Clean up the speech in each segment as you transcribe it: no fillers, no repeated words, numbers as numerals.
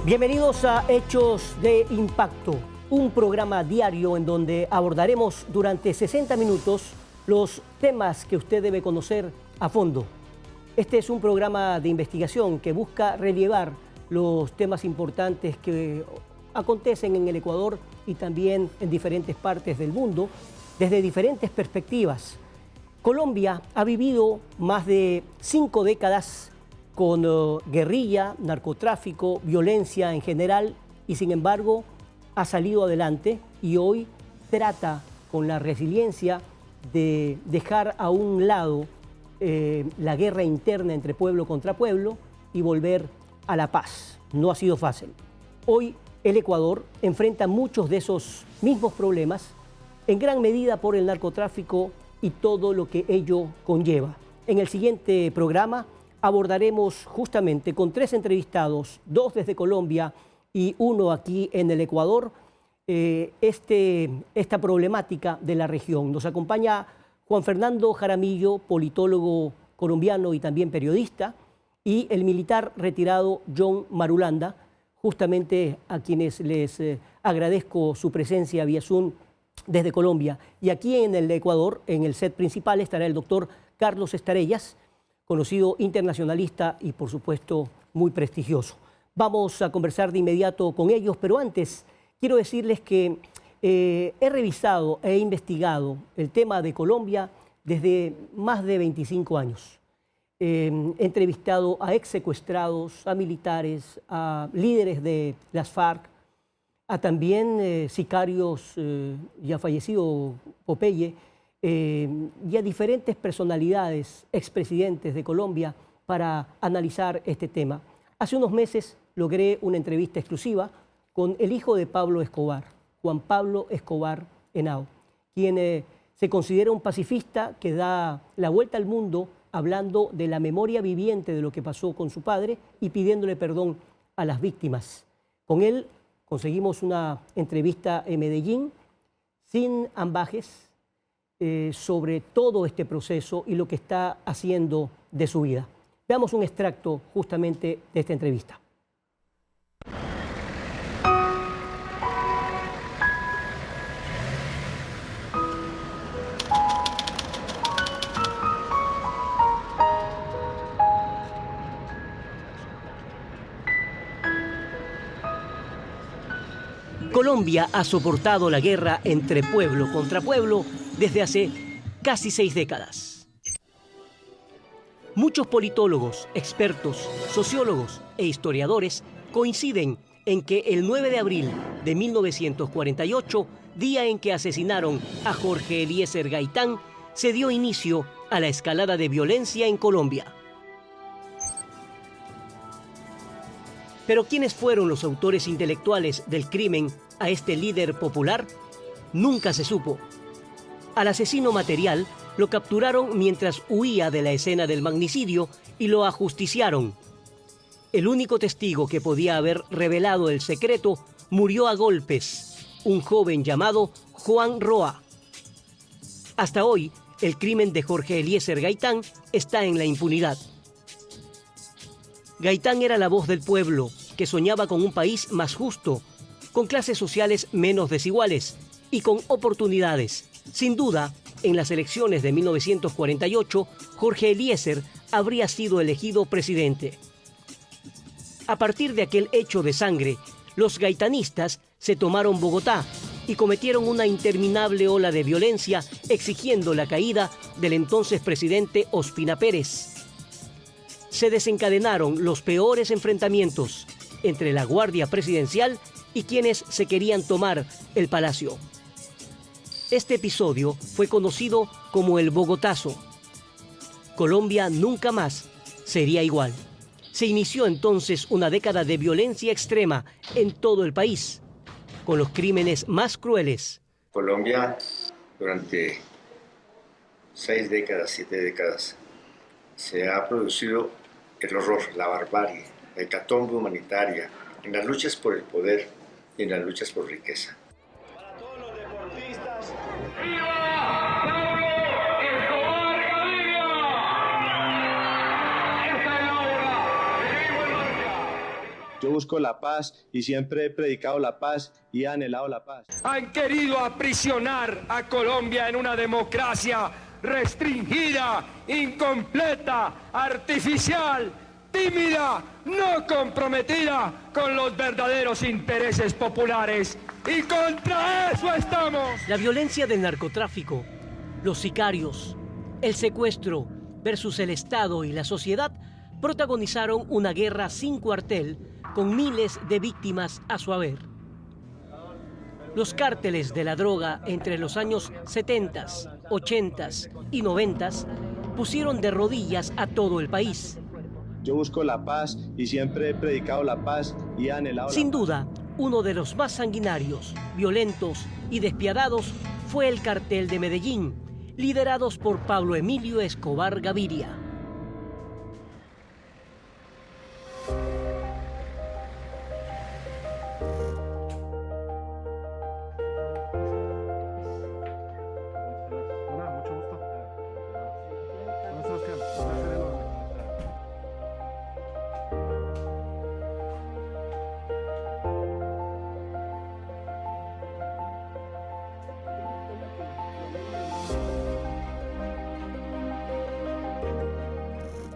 Bienvenidos a Hechos de Impacto, un programa diario en donde abordaremos durante 60 minutos los temas que usted debe conocer a fondo. Este es un programa de investigación que busca relevar los temas importantes que acontecen en el Ecuador y también en diferentes partes del mundo desde diferentes perspectivas. Colombia ha vivido más de 5 décadas con guerrilla, narcotráfico, violencia en general y sin embargo ha salido adelante y hoy trata con la resiliencia de dejar a un lado la guerra interna entre pueblo contra pueblo y volver a la paz. No ha sido fácil. Hoy el Ecuador enfrenta muchos de esos mismos problemas, en gran medida por el narcotráfico y todo lo que ello conlleva. En el siguiente programa abordaremos justamente con 3 entrevistados, 2 desde Colombia y 1 aquí en el Ecuador, esta problemática de la región. Nos acompaña Juan Fernando Jaramillo, politólogo colombiano y también periodista, y el militar retirado John Marulanda, justamente a quienes les agradezco su presencia vía Zoom desde Colombia. Y aquí en el Ecuador, en el set principal, estará el doctor Carlos Estarellas, conocido internacionalista y, por supuesto, muy prestigioso. Vamos a conversar de inmediato con ellos, pero antes quiero decirles que he revisado e investigado el tema de Colombia desde más de 25 años. He entrevistado a ex secuestrados, a militares, a líderes de las FARC, a también sicarios, ya fallecido Popeye, y a diferentes personalidades, expresidentes de Colombia, para analizar este tema. Hace unos meses logré una entrevista exclusiva con el hijo de Pablo Escobar, Juan Pablo Escobar Henao, quien se considera un pacifista que da la vuelta al mundo hablando de la memoria viviente de lo que pasó con su padre y pidiéndole perdón a las víctimas. Con él conseguimos una entrevista en Medellín sin ambajes, sobre todo este proceso y lo que está haciendo de su vida. Veamos un extracto justamente de esta entrevista. Colombia ha soportado la guerra entre pueblo contra pueblo desde hace casi 6 décadas. Muchos politólogos, expertos, sociólogos e historiadores coinciden en que el 9 de abril de 1948, día en que asesinaron a Jorge Eliezer Gaitán, se dio inicio a la escalada de violencia en Colombia. Pero ¿quiénes fueron los autores intelectuales del crimen a este líder popular? Nunca se supo. Al asesino material lo capturaron mientras huía de la escena del magnicidio y lo ajusticiaron. El único testigo que podía haber revelado el secreto murió a golpes, un joven llamado Juan Roa. Hasta hoy, el crimen de Jorge Eliezer Gaitán está en la impunidad. Gaitán era la voz del pueblo, que soñaba con un país más justo, con clases sociales menos desiguales y con oportunidades. Sin duda, en las elecciones de 1948, Jorge Eliezer habría sido elegido presidente. A partir de aquel hecho de sangre, los gaitanistas se tomaron Bogotá y cometieron una interminable ola de violencia exigiendo la caída del entonces presidente Ospina Pérez. Se desencadenaron los peores enfrentamientos entre la Guardia Presidencial y quienes se querían tomar el palacio. Este episodio fue conocido como el Bogotazo. Colombia nunca más sería igual. Se inició entonces una década de violencia extrema en todo el país, con los crímenes más crueles. Colombia, durante 6 décadas, 7 décadas, se ha producido el horror, la barbarie, la hecatombe humanitaria, en las luchas por el poder y en las luchas por riqueza. Para todos los deportistas, ¡viva Pablo Escobar Gaviria! ¡Esta es la hora! ¡Seguimos en marcha! Yo busco la paz y siempre he predicado la paz y he anhelado la paz. Han querido aprisionar a Colombia en una democracia restringida, incompleta, artificial, tímida, no comprometida con los verdaderos intereses populares. Y contra eso estamos. La violencia del narcotráfico, los sicarios, el secuestro versus el Estado y la sociedad protagonizaron una guerra sin cuartel con miles de víctimas a su haber. Los cárteles de la droga entre los años 70, 80 y 90 pusieron de rodillas a todo el país. Yo busco la paz y siempre he predicado la paz y he anhelado la paz. Sin duda, uno de los más sanguinarios, violentos y despiadados fue el cartel de Medellín, liderados por Pablo Emilio Escobar Gaviria.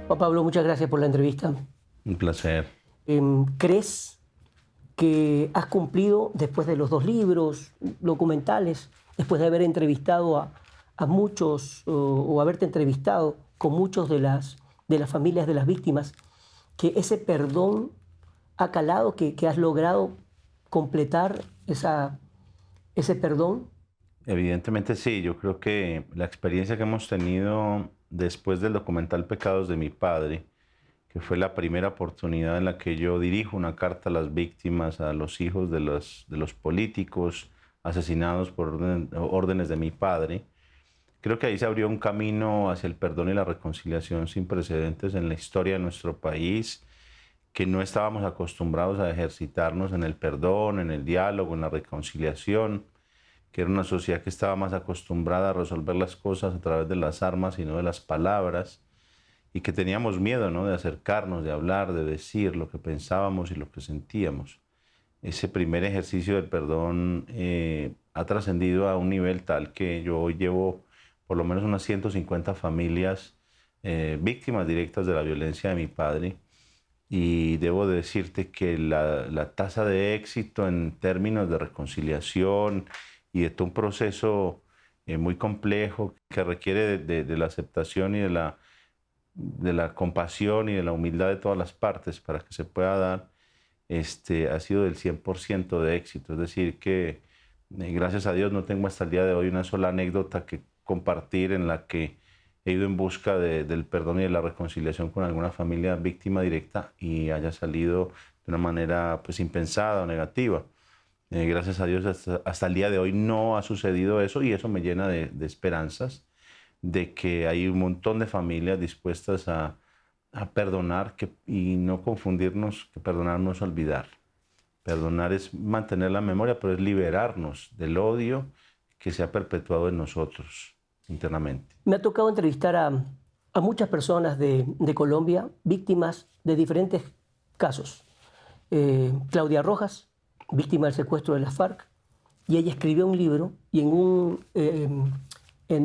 Juan Pablo, muchas gracias por la entrevista. Un placer. ¿Crees que has cumplido, después de los 2 libros documentales, después de haber entrevistado a muchos o haberte entrevistado con muchos de las familias de las víctimas, que ese perdón ha calado, que has logrado completar ese perdón? Evidentemente sí, yo creo que la experiencia que hemos tenido después del documental Pecados de mi padre, que fue la primera oportunidad en la que yo dirijo una carta a las víctimas, a los hijos de los políticos asesinados por órdenes de mi padre, creo que ahí se abrió un camino hacia el perdón y la reconciliación sin precedentes en la historia de nuestro país, que no estábamos acostumbrados a ejercitarnos en el perdón, en el diálogo, en la reconciliación, que era una sociedad que estaba más acostumbrada a resolver las cosas a través de las armas y no de las palabras, y que teníamos miedo, ¿no?, de acercarnos, de hablar, de decir lo que pensábamos y lo que sentíamos. Ese primer ejercicio del perdón ha trascendido a un nivel tal que yo hoy llevo por lo menos unas 150 familias víctimas directas de la violencia de mi padre, y debo decirte que la tasa de éxito en términos de reconciliación y de todo un proceso muy complejo que requiere de la aceptación y de la compasión y de la humildad de todas las partes para que se pueda dar, ha sido del 100% de éxito. Es decir, que gracias a Dios no tengo hasta el día de hoy una sola anécdota que compartir en la que he ido en busca del perdón y de la reconciliación con alguna familia víctima directa y haya salido de una manera pues impensada o negativa. Gracias a Dios hasta el día de hoy no ha sucedido eso, y eso me llena de esperanzas de que hay un montón de familias dispuestas a perdonar y no confundirnos, que perdonar no es olvidar. Perdonar es mantener la memoria, pero es liberarnos del odio que se ha perpetuado en nosotros internamente. Me ha tocado entrevistar a muchas personas de Colombia, víctimas de diferentes casos. Claudia Rojas, víctima del secuestro de las FARC, y ella escribió un libro y en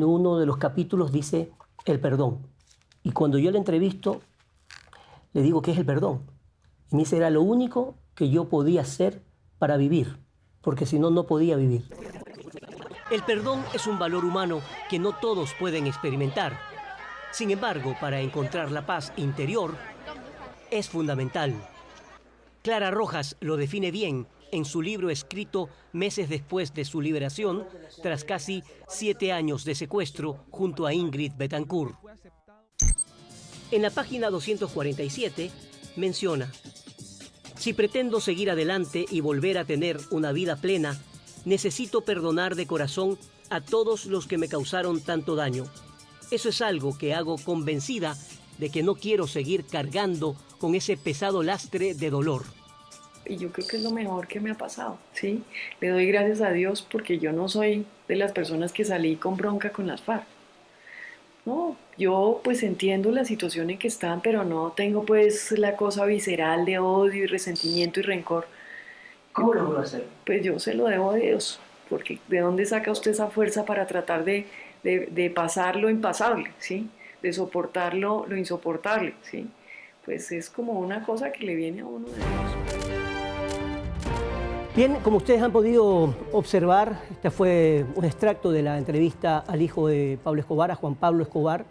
uno de los capítulos dice el perdón. Y cuando yo la entrevisto, le digo, ¿qué es el perdón? Y me dice, era lo único que yo podía hacer para vivir, porque si no, no podía vivir. El perdón es un valor humano que no todos pueden experimentar. Sin embargo, para encontrar la paz interior, es fundamental. Clara Rojas lo define bien en su libro escrito meses después de su liberación, tras casi 7 años de secuestro junto a Ingrid Betancourt. En la página 247 menciona: si pretendo seguir adelante y volver a tener una vida plena, necesito perdonar de corazón a todos los que me causaron tanto daño. Eso es algo que hago convencida de que no quiero seguir cargando con ese pesado lastre de dolor. Y yo creo que es lo mejor que me ha pasado, ¿sí? Le doy gracias a Dios porque yo no soy de las personas que salí con bronca con las FARC. No, yo pues entiendo la situación en que están, pero no tengo pues la cosa visceral de odio y resentimiento y rencor. ¿Cómo lo puedo hacer? Pues yo se lo debo a Dios, porque ¿de dónde saca usted esa fuerza para tratar de pasar lo impasable, ¿sí? De soportar lo insoportable, ¿sí? Pues es como una cosa que le viene a uno de Dios. Bien, como ustedes han podido observar, este fue un extracto de la entrevista al hijo de Pablo Escobar, a Juan Pablo Escobar,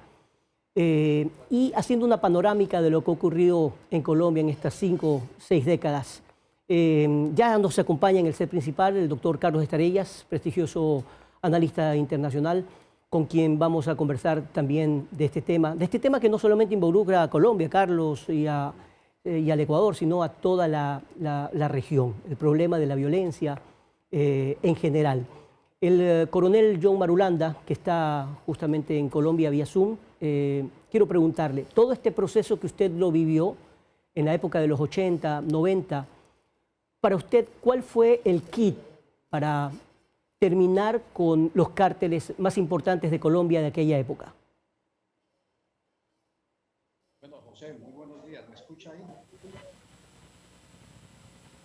y haciendo una panorámica de lo que ha ocurrido en Colombia en estas 5 o 6 décadas. Ya nos acompaña en el set principal el doctor Carlos Estarellas, prestigioso analista internacional, con quien vamos a conversar también de este tema que no solamente involucra a Colombia, Carlos, y al Ecuador, sino a toda la región, el problema de la violencia en general. El coronel John Marulanda, que está justamente en Colombia vía Zoom, quiero preguntarle, todo este proceso que usted lo vivió en la época de los 80, 90, para usted, ¿cuál fue el kit para terminar con los cárteles más importantes de Colombia de aquella época? Bueno, José, muy buenos días. ¿Me escucha ahí?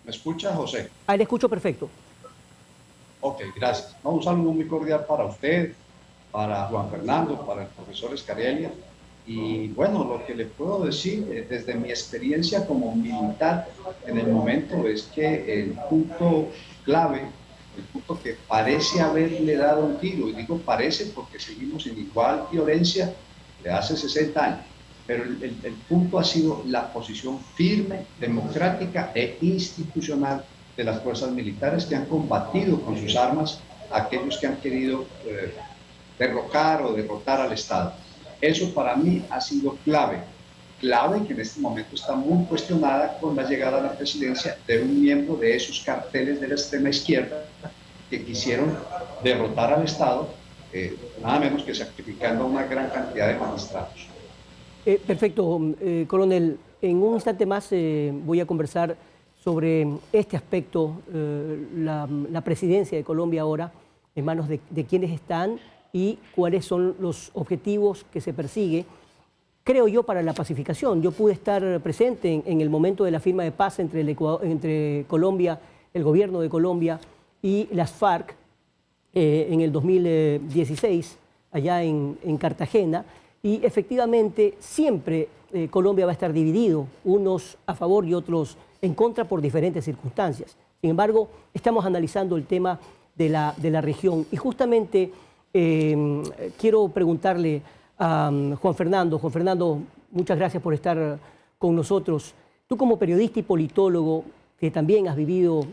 ¿Me escucha, José? Ah, le escucho perfecto. Ok, gracias. No, un saludo muy cordial para usted, para Juan Fernando, para el profesor Escarelia. Y bueno, lo que le puedo decir desde mi experiencia como militar en el momento es que el punto clave, el punto que parece haberle dado un tiro, y digo parece porque seguimos en igual violencia de hace 60 años, pero el punto ha sido la posición firme, democrática e institucional de las fuerzas militares que han combatido con sus armas a aquellos que han querido derrocar o derrotar al Estado. Eso para mí ha sido clave que en este momento está muy cuestionada con la llegada a la presidencia de un miembro de esos carteles de la extrema izquierda que quisieron derrotar al Estado, nada menos que sacrificando a una gran cantidad de magistrados. Perfecto, coronel. En un instante más voy a conversar sobre este aspecto, la presidencia de Colombia ahora, en manos de quienes están y cuáles son los objetivos que se persigue, creo yo, para la pacificación. Yo pude estar presente en el momento de la firma de paz entre Colombia, el gobierno de Colombia y las FARC en el 2016, allá en Cartagena, y efectivamente siempre Colombia va a estar dividido, unos a favor y otros en contra por diferentes circunstancias. Sin embargo, estamos analizando el tema de la región y justamente quiero preguntarle a Juan Fernando. Juan Fernando, muchas gracias por estar con nosotros. Tú como periodista y politólogo, que también has vivido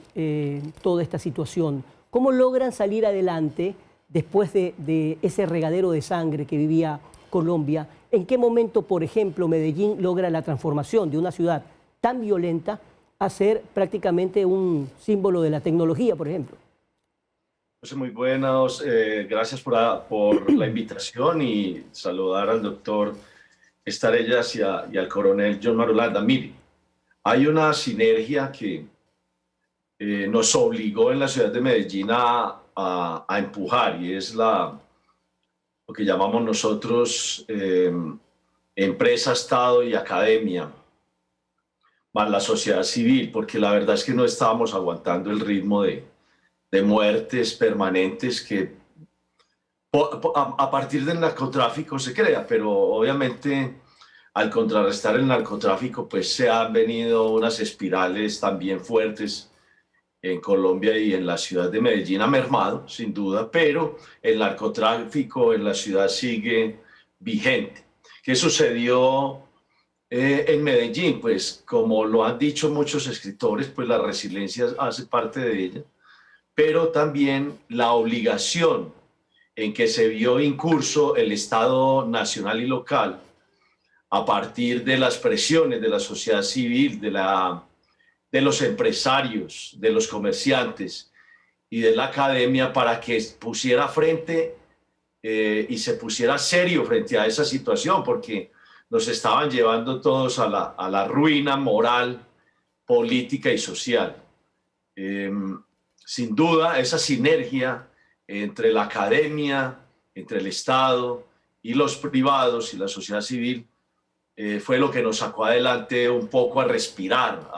toda esta situación, ¿cómo logran salir adelante después de ese regadero de sangre que vivía Colombia? ¿En qué momento, por ejemplo, Medellín logra la transformación de una ciudad tan violenta a ser prácticamente un símbolo de la tecnología, por ejemplo? Muy buenos, gracias por la invitación y saludar al doctor Estarellas y al coronel John Marulanda. Mire, hay una sinergia que nos obligó en la ciudad de Medellín a empujar, y es lo que llamamos nosotros empresa, Estado y academia, más la sociedad civil, porque la verdad es que no estábamos aguantando el ritmo de muertes permanentes que a partir del narcotráfico se crea, pero obviamente al contrarrestar el narcotráfico pues se han venido unas espirales también fuertes en Colombia, y en la ciudad de Medellín ha mermado sin duda, pero el narcotráfico en la ciudad sigue vigente. ¿Qué sucedió en Medellín? Pues como lo han dicho muchos escritores, pues la resiliencia hace parte de ella, pero también la obligación en que se vio incurso el Estado nacional y local a partir de las presiones de la sociedad civil, de los empresarios, de los comerciantes y de la academia, para que pusiera frente y se pusiera serio frente a esa situación, porque nos estaban llevando todos a la ruina moral, política y social. Sin duda, esa sinergia entre la academia, entre el Estado y los privados y la sociedad civil fue lo que nos sacó adelante un poco a respirar,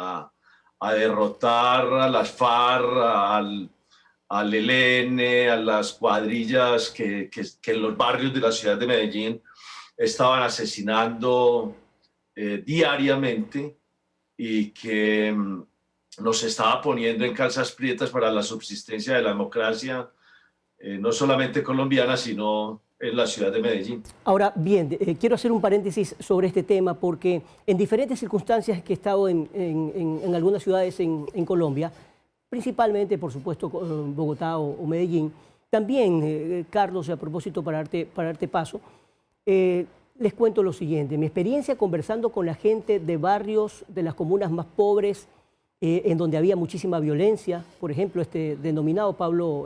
a derrotar a las FARC, al ELN, a las cuadrillas que en los barrios de la ciudad de Medellín estaban asesinando diariamente y que nos estaba poniendo en calzas prietas para la subsistencia de la democracia, no solamente colombiana, sino en la ciudad de Medellín. Ahora, bien, quiero hacer un paréntesis sobre este tema porque en diferentes circunstancias que he estado en algunas ciudades en Colombia, principalmente, por supuesto, Bogotá o Medellín, también, Carlos, a propósito para darte paso, les cuento lo siguiente. Mi experiencia conversando con la gente de barrios de las comunas más pobres, en donde había muchísima violencia, por ejemplo, este denominado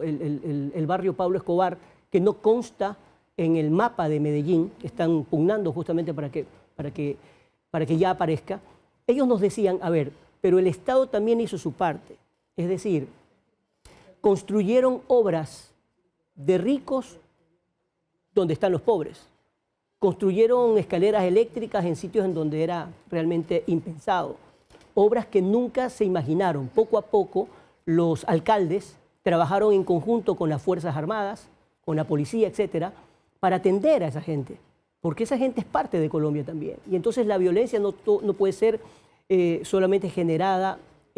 el barrio Pablo Escobar, que no consta en el mapa de Medellín, están pugnando justamente para que ya aparezca. Ellos nos decían, a ver, pero el Estado también hizo su parte. Es decir, construyeron obras de ricos donde están los pobres. Construyeron escaleras eléctricas en sitios en donde era realmente impensado. Obras que nunca se imaginaron. Poco a poco, los alcaldes trabajaron en conjunto con las Fuerzas Armadas, con la policía, etcétera, para atender a esa gente. Porque esa gente es parte de Colombia también. Y entonces la violencia no puede ser solamente generada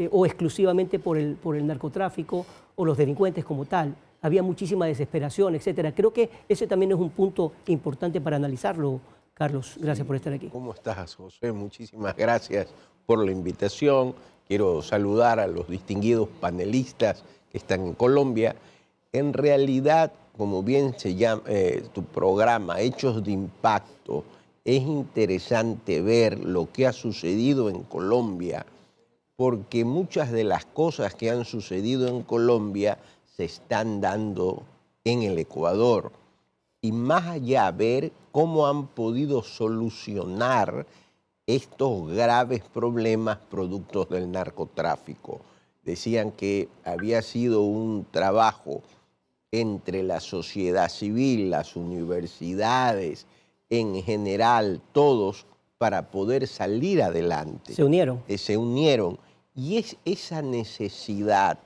o exclusivamente por el narcotráfico o los delincuentes como tal. Había muchísima desesperación, etcétera. Creo que ese también es un punto importante para analizarlo, Carlos. Gracias por estar aquí. ¿Cómo estás, José? Muchísimas gracias por la invitación. Quiero saludar a los distinguidos panelistas que están en Colombia. En realidad, como bien se llama tu programa, Hechos de Impacto, es interesante ver lo que ha sucedido en Colombia, porque muchas de las cosas que han sucedido en Colombia se están dando en el Ecuador. Y más allá, ver cómo han podido solucionar estos graves problemas productos del narcotráfico. Decían que había sido un trabajo entre la sociedad civil, las universidades, en general, todos, para poder salir adelante. Se unieron. Se unieron. Y es esa necesidad,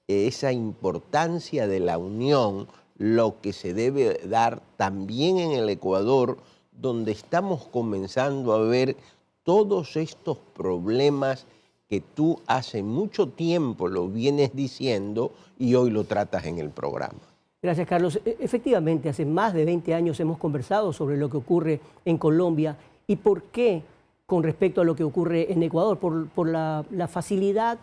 esa importancia de la unión, lo que se debe dar también en el Ecuador, donde estamos comenzando a ver todos estos problemas que tú hace mucho tiempo lo vienes diciendo y hoy lo tratas en el programa. Gracias, Carlos. Efectivamente, hace más de 20 años hemos conversado sobre lo que ocurre en Colombia y por qué con respecto a lo que ocurre en Ecuador, por la facilidad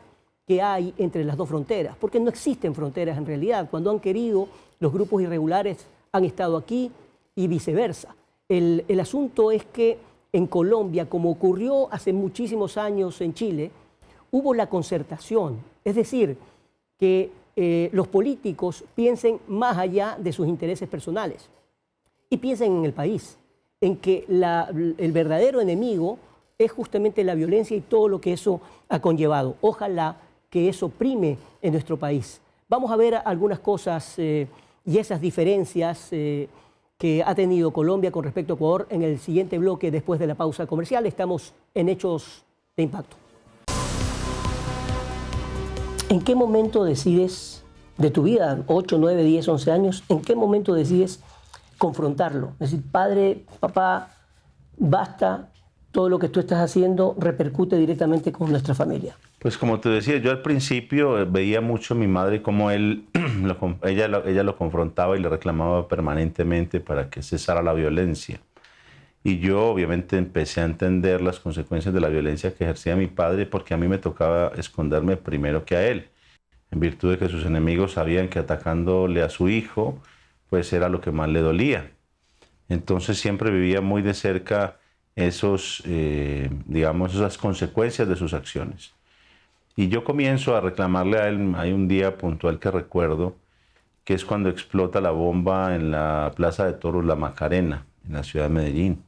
que hay entre las dos fronteras, porque no existen fronteras en realidad. Cuando han querido, los grupos irregulares han estado aquí y viceversa. El asunto es que en Colombia, como ocurrió hace muchísimos años en Chile, hubo la concertación, es decir, que los políticos piensen más allá de sus intereses personales y piensen en el país, en que el verdadero enemigo es justamente la violencia y todo lo que eso ha conllevado. Ojalá que eso prime en nuestro país. Vamos a ver algunas cosas y esas diferencias que ha tenido Colombia con respecto a Ecuador en el siguiente bloque después de la pausa comercial. Estamos en Hechos de Impacto. ¿En qué momento decides de tu vida, 8, 9, 10, 11 años, en qué momento decides confrontarlo? Es decir, padre, papá, basta, todo lo que tú estás haciendo repercute directamente con nuestra familia. Pues como te decía, yo al principio veía mucho a mi madre como ella lo confrontaba y le reclamaba permanentemente para que cesara la violencia. Y yo obviamente empecé a entender las consecuencias de la violencia que ejercía mi padre porque a mí me tocaba esconderme primero que a él, en virtud de que sus enemigos sabían que atacándole a su hijo, pues era lo que más le dolía. Entonces siempre vivía muy de cerca esas consecuencias de sus acciones. Y yo comienzo a reclamarle a él, hay un día puntual que recuerdo, que es cuando explota la bomba en la Plaza de Toros La Macarena, en la ciudad de Medellín.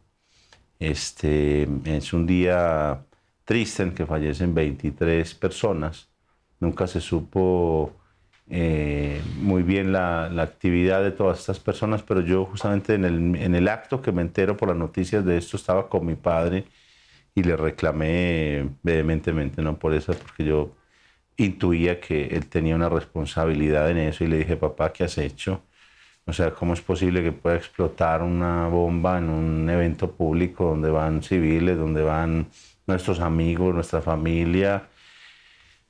Es un día triste en que fallecen 23 personas. Nunca se supo muy bien la actividad de todas estas personas, pero yo justamente en el acto que me entero por las noticias de esto estaba con mi padre y le reclamé vehementemente, ¿no? Por eso, porque yo intuía que él tenía una responsabilidad en eso y le dije, papá, ¿qué has hecho? O sea, ¿cómo es posible que pueda explotar una bomba en un evento público donde van civiles, donde van nuestros amigos, nuestra familia?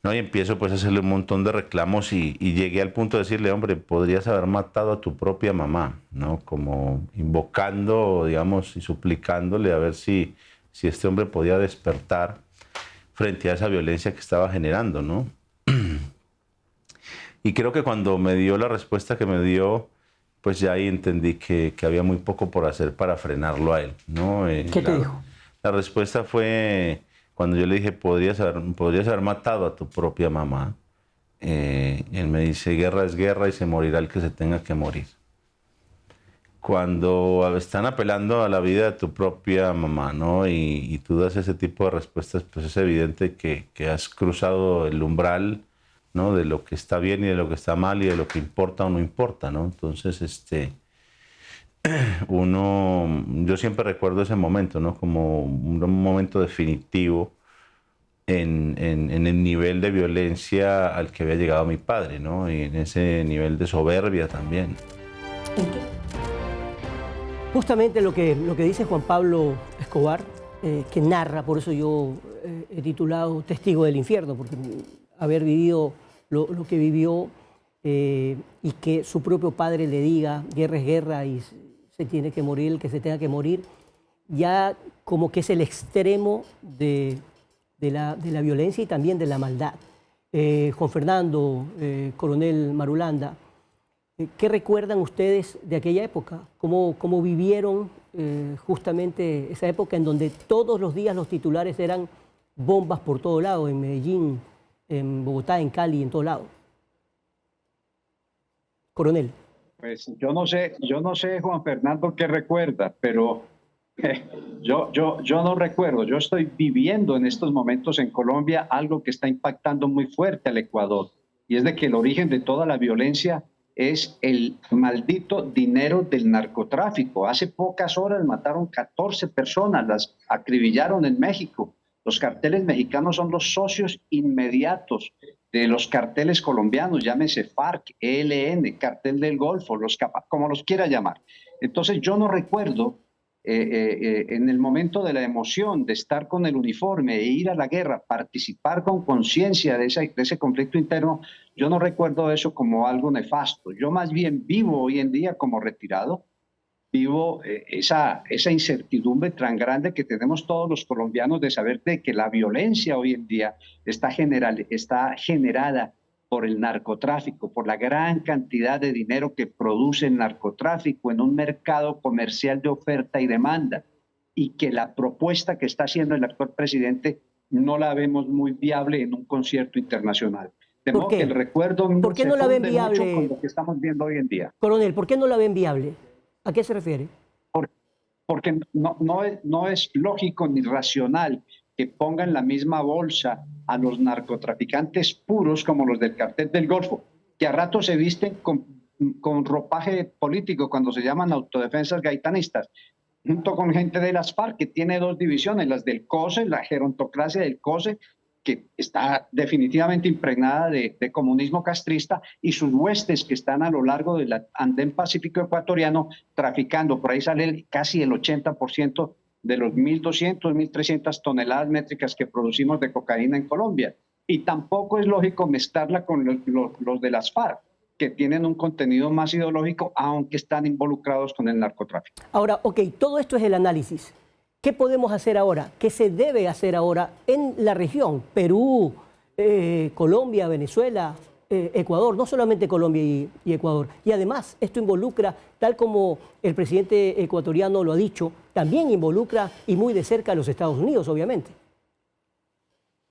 ¿No? Y empiezo pues a hacerle un montón de reclamos y llegué al punto de decirle, hombre, podrías haber matado a tu propia mamá, ¿no? Como invocando, digamos, y suplicándole a ver si este hombre podía despertar frente a esa violencia que estaba generando, ¿no? Y creo que cuando me dio la respuesta que me dio, pues ya ahí entendí que había muy poco por hacer para frenarlo a él, ¿no? ¿Qué te dijo? La respuesta fue cuando yo le dije, podrías haber matado a tu propia mamá. Él me dice, guerra es guerra y se morirá el que se tenga que morir. Cuando están apelando a la vida de tu propia mamá, ¿no? Y tú das ese tipo de respuestas, pues es evidente que has cruzado el umbral, ¿no? De lo que está bien y de lo que está mal y de lo que importa o no importa, ¿no? Entonces, yo siempre recuerdo ese momento, ¿no? Como un momento definitivo en el nivel de violencia al que había llegado mi padre, ¿no? Y en ese nivel de soberbia también. Justamente lo que dice Juan Pablo Escobar, que narra, por eso yo he titulado Testigo del Infierno, porque haber vivido lo que vivió y que su propio padre le diga guerra es guerra y se tiene que morir el que se tenga que morir, ya como que es el extremo de la violencia y también de la maldad. Juan Fernando, coronel Marulanda, ¿qué recuerdan ustedes de aquella época? ¿Cómo vivieron justamente esa época en donde todos los días los titulares eran bombas por todo lado, en Medellín, en Bogotá, en Cali, en todo lado? Coronel. Pues yo no sé, Juan Fernando, qué recuerda, pero yo no recuerdo. Yo estoy viviendo en estos momentos en Colombia algo que está impactando muy fuerte al Ecuador, y es de que el origen de toda la violencia es el maldito dinero del narcotráfico. Hace pocas horas mataron 14 personas, las acribillaron en México. Los carteles mexicanos son los socios inmediatos de los carteles colombianos, llámese FARC, ELN, Cartel del Golfo, como los quiera llamar. Entonces yo no recuerdo en el momento de la emoción de estar con el uniforme e ir a la guerra, participar con conciencia de ese conflicto interno, yo no recuerdo eso como algo nefasto. Yo más bien vivo hoy en día como retirado, vivo esa incertidumbre tan grande que tenemos todos los colombianos de saber de que la violencia hoy en día está generada por el narcotráfico, por la gran cantidad de dinero que produce el narcotráfico en un mercado comercial de oferta y demanda, y que la propuesta que está haciendo el actual presidente no la vemos muy viable en un concierto internacional. De modo que el recuerdo ¿por qué no la ven viable con lo que estamos viendo hoy en día? Coronel, ¿por qué no la ven viable? ¿A qué se refiere? Porque no es lógico ni racional que pongan la misma bolsa a los narcotraficantes puros como los del Cartel del Golfo, que a ratos se visten con ropaje político cuando se llaman autodefensas gaitanistas, junto con gente de las FARC, que tiene dos divisiones, las del COSE, la gerontocracia del COSE, que está definitivamente impregnada de comunismo castrista, y sus huestes que están a lo largo del andén pacífico ecuatoriano traficando. Por ahí sale casi el 80% de los 1.200, 1.300 toneladas métricas que producimos de cocaína en Colombia. Y tampoco es lógico mezclarla con los de las FARC, que tienen un contenido más ideológico, aunque están involucrados con el narcotráfico. Ahora, ok, todo esto es el análisis. ¿Qué podemos hacer ahora? ¿Qué se debe hacer ahora en la región? Perú, Colombia, Venezuela, Ecuador, no solamente Colombia y Ecuador. Y además, esto involucra, tal como el presidente ecuatoriano lo ha dicho, también involucra y muy de cerca a los Estados Unidos, obviamente.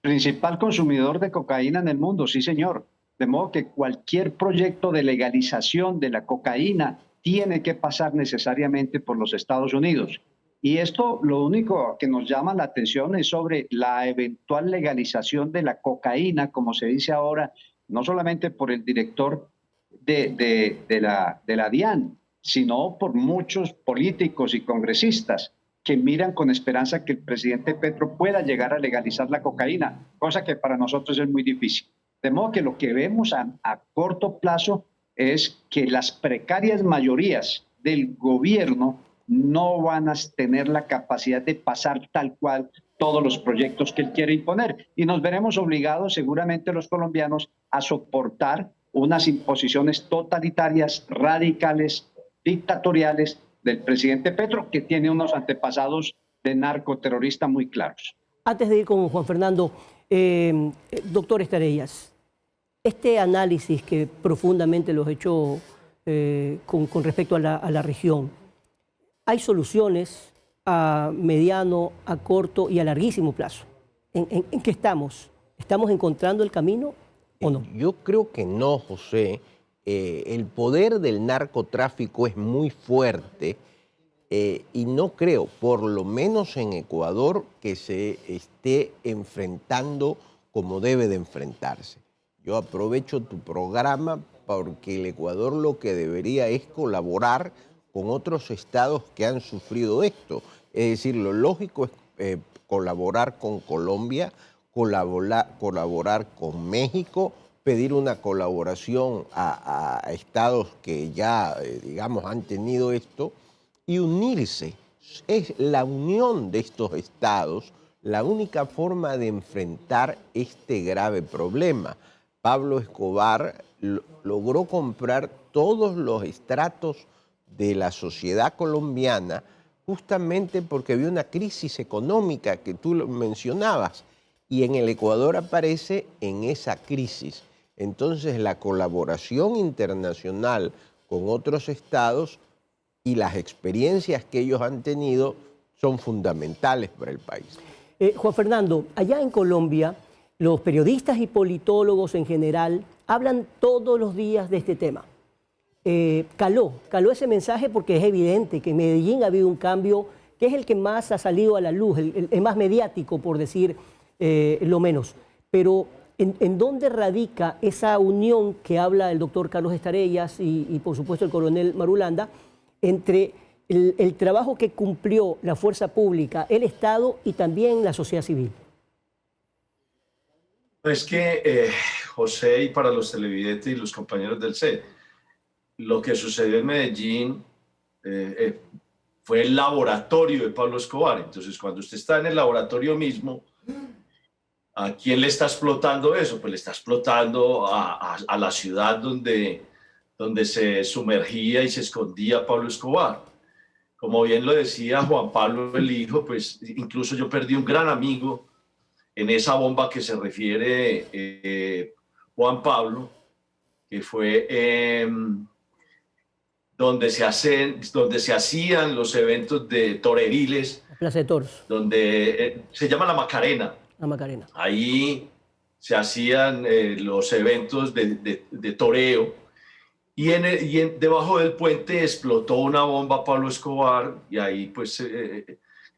Principal consumidor de cocaína en el mundo, sí señor. De modo que cualquier proyecto de legalización de la cocaína tiene que pasar necesariamente por los Estados Unidos. Y esto, lo único que nos llama la atención es sobre la eventual legalización de la cocaína, como se dice ahora, no solamente por el director de la DIAN, sino por muchos políticos y congresistas que miran con esperanza que el presidente Petro pueda llegar a legalizar la cocaína, cosa que para nosotros es muy difícil. De modo que lo que vemos a corto plazo es que las precarias mayorías del gobierno no van a tener la capacidad de pasar tal cual todos los proyectos que él quiere imponer. Y nos veremos obligados, seguramente los colombianos, a soportar unas imposiciones totalitarias, radicales, dictatoriales del presidente Petro, que tiene unos antepasados de narcoterrorista muy claros. Antes de ir con Juan Fernando, doctor Estarellas, este análisis que profundamente los he hecho con respecto a la región, ¿hay soluciones a mediano, a corto y a larguísimo plazo? ¿En qué estamos? ¿Estamos encontrando el camino o no? Yo creo que no, José. El poder del narcotráfico es muy fuerte y no creo, por lo menos en Ecuador, que se esté enfrentando como debe de enfrentarse. Yo aprovecho tu programa porque el Ecuador lo que debería es colaborar con otros estados que han sufrido esto. Es decir, lo lógico es colaborar con Colombia, colaborar con México, pedir una colaboración a estados que ya, digamos, han tenido esto y unirse. Es la unión de estos estados la única forma de enfrentar este grave problema. Pablo Escobar logró comprar todos los estratos de la sociedad colombiana justamente porque había una crisis económica que tú mencionabas y en el Ecuador aparece en esa crisis. Entonces la colaboración internacional con otros estados y las experiencias que ellos han tenido son fundamentales para el país. Juan Fernando, allá en Colombia, los periodistas y politólogos en general hablan todos los días de este tema. Caló ese mensaje porque es evidente que en Medellín ha habido un cambio que es el que más ha salido a la luz, el más mediático, por decir lo menos. Pero ¿en dónde radica esa unión que habla el doctor Carlos Estarellas y por supuesto el coronel Marulanda entre el trabajo que cumplió la fuerza pública, el Estado y también la sociedad civil? Es que, José, y para los televidentes y los compañeros del CED, lo que sucedió en Medellín fue el laboratorio de Pablo Escobar. Entonces, cuando usted está en el laboratorio mismo, ¿a quién le está explotando eso? Pues le está explotando a la ciudad donde se sumergía y se escondía Pablo Escobar. Como bien lo decía Juan Pablo, el hijo, pues incluso yo perdí un gran amigo en esa bomba que se refiere Juan Pablo, que fue donde se hacían los eventos de toreriles. Plaza de Toros. Donde se llama La Macarena. La Macarena. Ahí se hacían los eventos de toreo. Y debajo del puente explotó una bomba Pablo Escobar, y ahí pues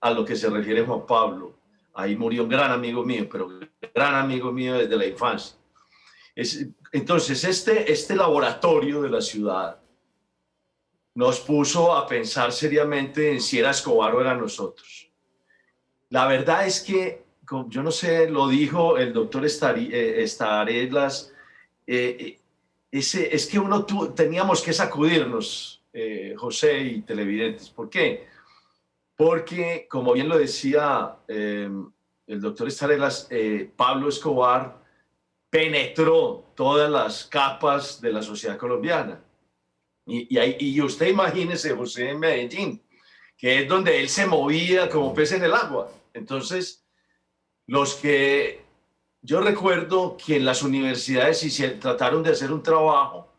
a lo que se refiere Juan Pablo, ahí murió un gran amigo mío, pero gran amigo mío desde la infancia. Entonces este laboratorio de la ciudad nos puso a pensar seriamente en si era Escobar o era nosotros. La verdad es que, yo no sé, lo dijo el doctor Estarellas, es que teníamos que sacudirnos, José y televidentes. ¿Por qué? Porque, como bien lo decía el doctor Estarellas, Pablo Escobar penetró todas las capas de la sociedad colombiana. Y usted imagínese, José, en Medellín, que es donde él se movía como pez en el agua. Entonces, yo recuerdo que en las universidades trataron de hacer un trabajo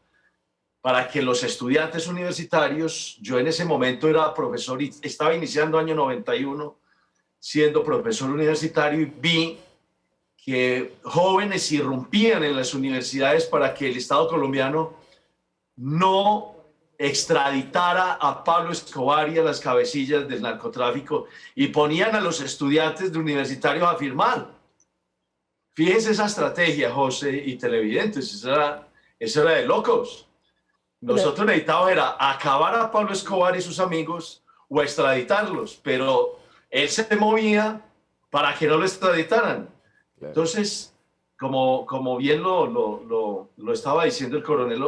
para que los estudiantes universitarios, yo en ese momento era profesor y estaba iniciando año 91 siendo profesor universitario, y vi que jóvenes irrumpían en las universidades para que el Estado colombiano no extraditara a Pablo Escobar y a las cabecillas del narcotráfico, y ponían a los estudiantes de universitarios a firmar Fíjense esa estrategia, José y televidentes, eso era de locos. Nosotros necesitábamos era acabar a Pablo Escobar y sus amigos o extraditarlos, pero él se movía para que no lo extraditaran. Claro. Entonces, como bien lo estaba diciendo el coronel,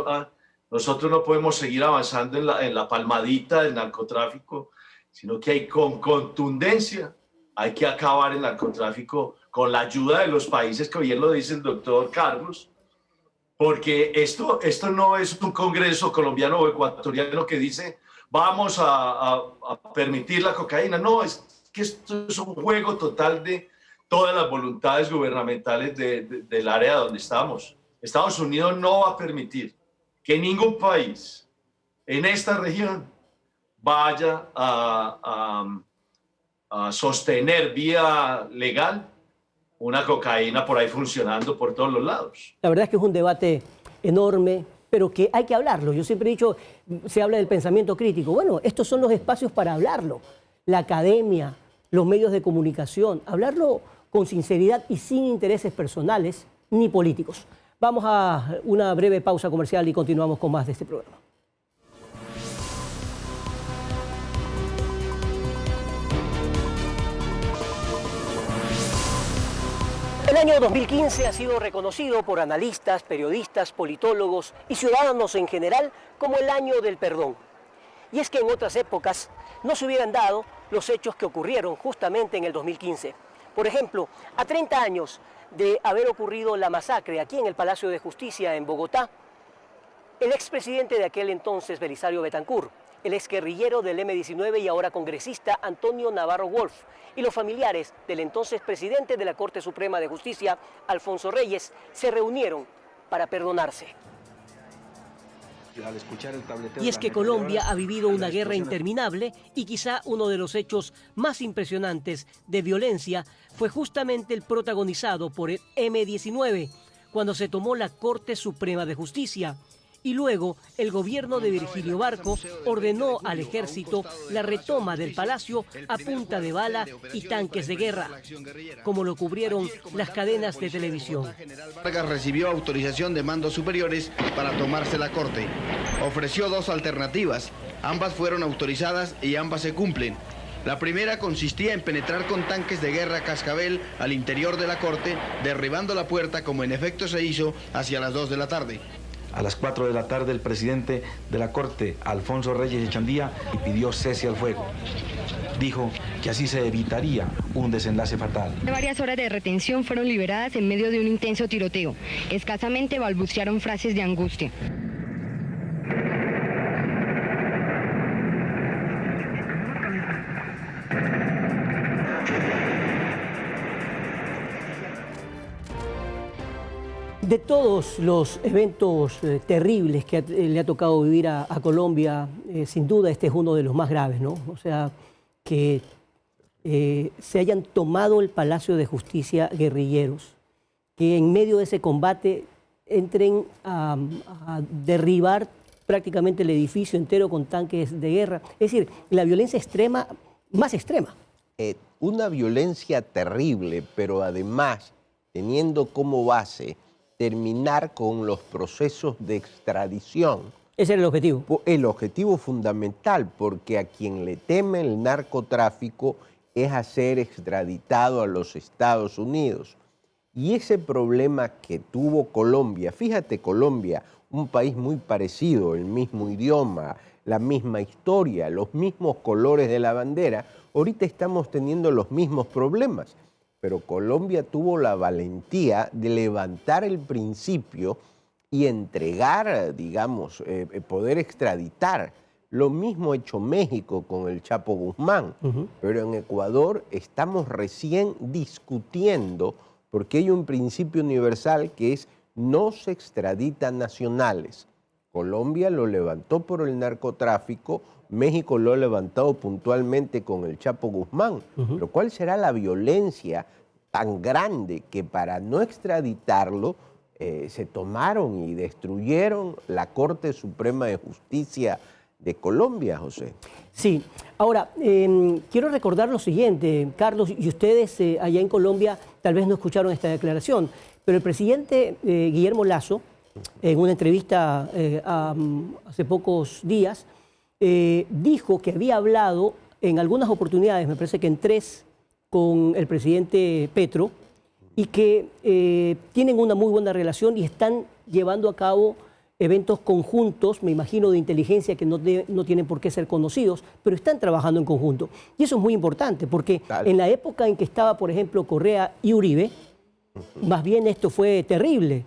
nosotros no podemos seguir avanzando en la palmadita del narcotráfico, sino que hay con contundencia, hay que acabar el narcotráfico con la ayuda de los países, que bien lo dice el doctor Carlos, porque esto no es un congreso colombiano o ecuatoriano que dice vamos a permitir la cocaína. No, es que esto es un juego total de todas las voluntades gubernamentales del área donde estamos. Estados Unidos no va a permitir que ningún país en esta región vaya a sostener vía legal una cocaína por ahí funcionando por todos los lados. La verdad es que es un debate enorme, pero que hay que hablarlo. Yo siempre he dicho, se habla del pensamiento crítico. Bueno, estos son los espacios para hablarlo. La academia, los medios de comunicación, hablarlo con sinceridad y sin intereses personales ni políticos. Vamos a una breve pausa comercial y continuamos con más de este programa. El año 2015 ha sido reconocido por analistas, periodistas, politólogos y ciudadanos en general como el año del perdón. Y es que en otras épocas no se hubieran dado los hechos que ocurrieron justamente en el 2015. Por ejemplo, a 30 años de haber ocurrido la masacre aquí en el Palacio de Justicia en Bogotá, el expresidente de aquel entonces, Belisario Betancur, el exguerrillero del M-19 y ahora congresista Antonio Navarro Wolf, y los familiares del entonces presidente de la Corte Suprema de Justicia, Alfonso Reyes, se reunieron para perdonarse. Y es que Colombia ha vivido una guerra interminable y quizá uno de los hechos más impresionantes de violencia fue justamente el protagonizado por el M-19, cuando se tomó la Corte Suprema de Justicia. Y luego el gobierno de Virgilio Barco ordenó al ejército la retoma del palacio a punta de bala y tanques de guerra, como lo cubrieron las cadenas de televisión. Vargas recibió autorización de mandos superiores para tomarse la corte. Ofreció dos alternativas, ambas fueron autorizadas y ambas se cumplen. La primera consistía en penetrar con tanques de guerra Cascabel al interior de la corte, derribando la puerta como en efecto se hizo hacia las 2 de la tarde. A las 4 de la tarde, el presidente de la Corte, Alfonso Reyes Echandía, pidió cese al fuego. Dijo que así se evitaría un desenlace fatal. Varias horas de retención fueron liberadas en medio de un intenso tiroteo. Escasamente balbucearon frases de angustia. De todos los eventos terribles que le ha tocado vivir a Colombia, sin duda este es uno de los más graves, ¿no? O sea, que se hayan tomado el Palacio de Justicia guerrilleros, que en medio de ese combate entren a derribar prácticamente el edificio entero con tanques de guerra. Es decir, la violencia extrema, más extrema. Una violencia terrible, pero además teniendo como base terminar con los procesos de extradición. Ese era el objetivo. El objetivo fundamental, porque a quien le teme el narcotráfico es a ser extraditado a los Estados Unidos. Y ese problema que tuvo Colombia, fíjate Colombia, un país muy parecido, el mismo idioma, la misma historia, los mismos colores de la bandera, ahorita estamos teniendo los mismos problemas. Pero Colombia tuvo la valentía de levantar el principio y entregar, digamos, poder extraditar. Lo mismo ha hecho México con el Chapo Guzmán. Pero en Ecuador estamos recién discutiendo porque hay un principio universal que es no se extraditan nacionales. Colombia lo levantó por el narcotráfico, México lo ha levantado puntualmente con el Chapo Guzmán. Pero ¿cuál será la violencia tan grande que para no extraditarlo se tomaron y destruyeron la Corte Suprema de Justicia de Colombia, José. Sí, ahora, quiero recordar lo siguiente, Carlos, y ustedes allá en Colombia tal vez no escucharon esta declaración, pero el presidente Guillermo Lasso, en una entrevista hace pocos días, dijo que había hablado en algunas oportunidades, me parece que en 3, con el presidente Petro, y que tienen una muy buena relación y están llevando a cabo eventos conjuntos, me imagino, de inteligencia que no tienen por qué ser conocidos, pero están trabajando en conjunto. Y eso es muy importante, porque en la época en que estaba, por ejemplo, Correa y Uribe, más bien esto fue terrible.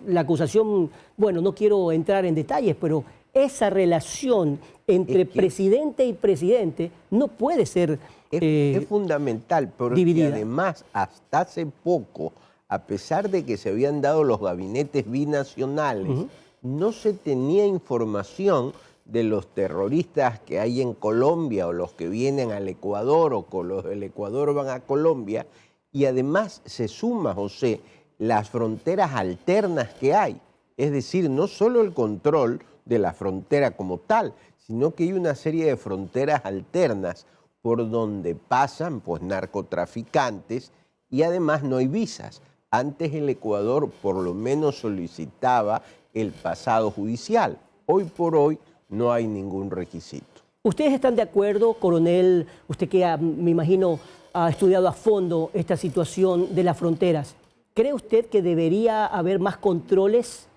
La acusación, bueno, no quiero entrar en detalles, pero esa relación entre presidente y presidente no puede ser es fundamental, porque dividida. Además, hasta hace poco, a pesar de que se habían dado los gabinetes binacionales, no se tenía información de los terroristas que hay en Colombia o los que vienen al Ecuador o con los del Ecuador van a Colombia. Y además se suma, José, las fronteras alternas que hay. Es decir, no solo el control de la frontera como tal, sino que hay una serie de fronteras alternas por donde pasan pues, narcotraficantes y además no hay visas. Antes el Ecuador por lo menos solicitaba el pasado judicial. Hoy por hoy no hay ningún requisito. ¿Ustedes están de acuerdo, coronel, usted que me imagino ha estudiado a fondo esta situación de las fronteras? ¿Cree usted que debería haber más controles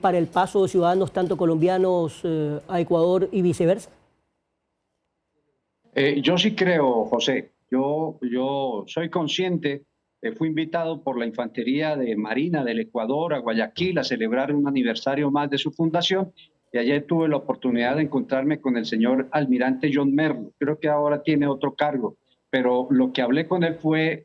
para el paso de ciudadanos tanto colombianos a Ecuador y viceversa? Yo sí creo, José. Yo soy consciente. Fui invitado por la Infantería de Marina del Ecuador a Guayaquil a celebrar un aniversario más de su fundación y ayer tuve la oportunidad de encontrarme con el señor almirante John Merlo. Creo que ahora tiene otro cargo, pero lo que hablé con él fue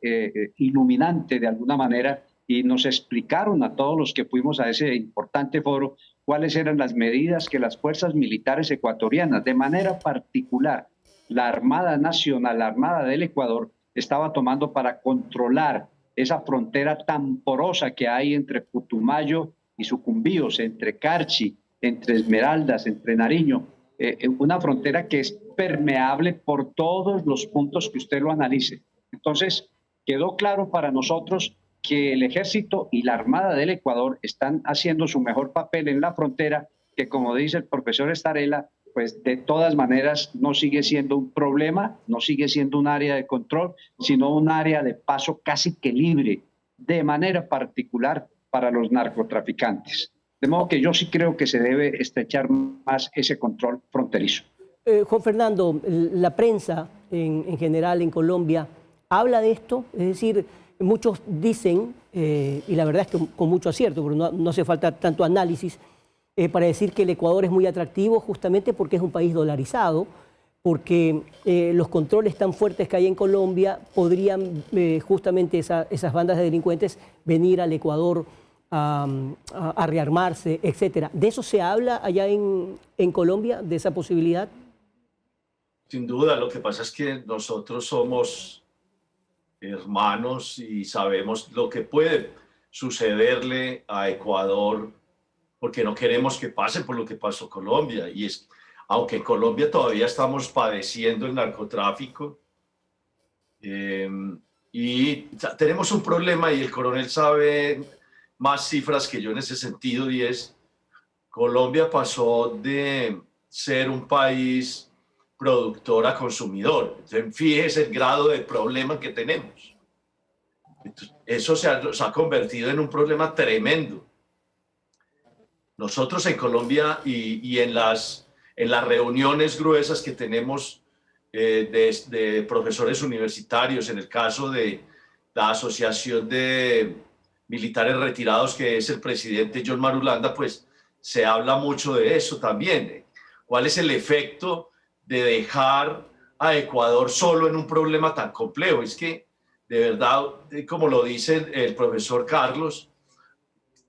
iluminante de alguna manera y nos explicaron a todos los que fuimos a ese importante foro cuáles eran las medidas que las fuerzas militares ecuatorianas, de manera particular la Armada Nacional, la Armada del Ecuador, estaba tomando para controlar esa frontera tan porosa que hay entre Putumayo y Sucumbíos, entre Carchi, entre Esmeraldas, entre Nariño, una frontera que es permeable por todos los puntos que usted lo analice. Entonces, quedó claro para nosotros que el Ejército y la Armada del Ecuador están haciendo su mejor papel en la frontera, que como dice el profesor Estarella, pues de todas maneras no sigue siendo un problema, no sigue siendo un área de control, sino un área de paso casi que libre, de manera particular para los narcotraficantes. De modo que yo sí creo que se debe estrechar más ese control fronterizo. Juan Fernando, la prensa en general en Colombia habla de esto, es decir, muchos dicen, y la verdad es que con mucho acierto, porque no hace falta tanto análisis, para decir que el Ecuador es muy atractivo justamente porque es un país dolarizado, porque los controles tan fuertes que hay en Colombia podrían justamente esas bandas de delincuentes venir al Ecuador a rearmarse, etc. ¿De eso se habla allá en Colombia, de esa posibilidad? Sin duda, lo que pasa es que nosotros somos hermanos y sabemos lo que puede sucederle a Ecuador porque no queremos que pase por lo que pasó Colombia. Y es, aunque en Colombia todavía estamos padeciendo el narcotráfico, y tenemos un problema, y el coronel sabe más cifras que yo en ese sentido, y es, Colombia pasó de ser un país productor a consumidor. Entonces, fíjese el grado de problema que tenemos. Entonces, eso se ha convertido en un problema tremendo. Nosotros en Colombia y en las reuniones gruesas que tenemos de profesores universitarios, en el caso de la Asociación de Militares Retirados, que es el presidente John Marulanda, pues se habla mucho de eso también. ¿Cuál es el efecto de dejar a Ecuador solo en un problema tan complejo? Es que, de verdad, como lo dice el profesor Carlos,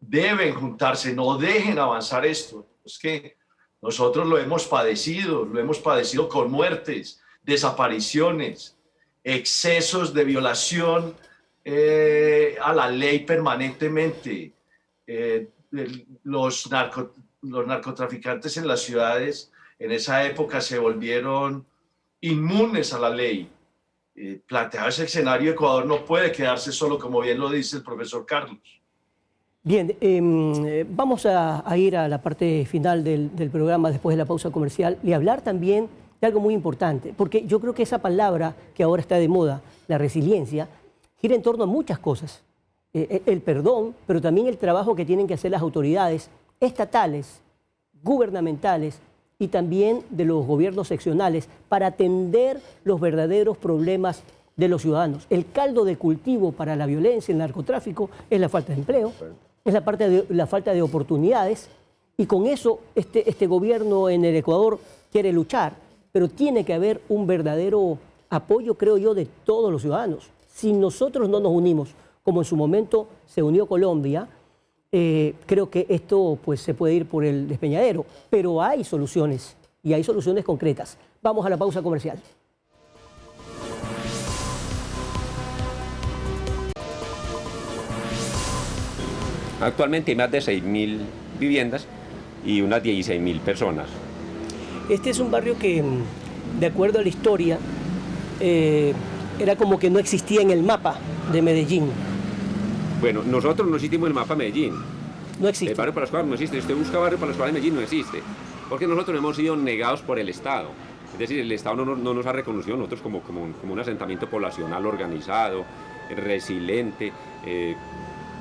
deben juntarse, no dejen avanzar esto. Es que nosotros lo hemos padecido con muertes, desapariciones, excesos de violación a la ley permanentemente. Los narcotraficantes en las ciudades en esa época se volvieron inmunes a la ley. Planteado ese escenario, Ecuador no puede quedarse solo, como bien lo dice el profesor Carlos. Bien, vamos a ir a la parte final del programa después de la pausa comercial y hablar también de algo muy importante, porque yo creo que esa palabra que ahora está de moda, la resiliencia, gira en torno a muchas cosas. El perdón, pero también el trabajo que tienen que hacer las autoridades estatales, gubernamentales y también de los gobiernos seccionales para atender los verdaderos problemas de los ciudadanos. El caldo de cultivo para la violencia, el narcotráfico, es la falta de empleo, es la falta de oportunidades, y con eso este gobierno en el Ecuador quiere luchar, pero tiene que haber un verdadero apoyo, creo yo, de todos los ciudadanos. Si nosotros no nos unimos, como en su momento se unió Colombia, creo que esto pues, se puede ir por el despeñadero, pero hay soluciones, y hay soluciones concretas. Vamos a la pausa comercial. Actualmente hay más de 6.000 viviendas y unas 16.000 personas. Este es un barrio que, de acuerdo a la historia, era como que no existía en el mapa de Medellín. Bueno, nosotros no existimos en el mapa de Medellín. No existe. El barrio Palos Cuadras no existe. Si usted busca barrio Palos Cuadras de Medellín, no existe. Porque nosotros hemos sido negados por el Estado. Es decir, el Estado no nos ha reconocido a nosotros como un asentamiento poblacional organizado, resiliente,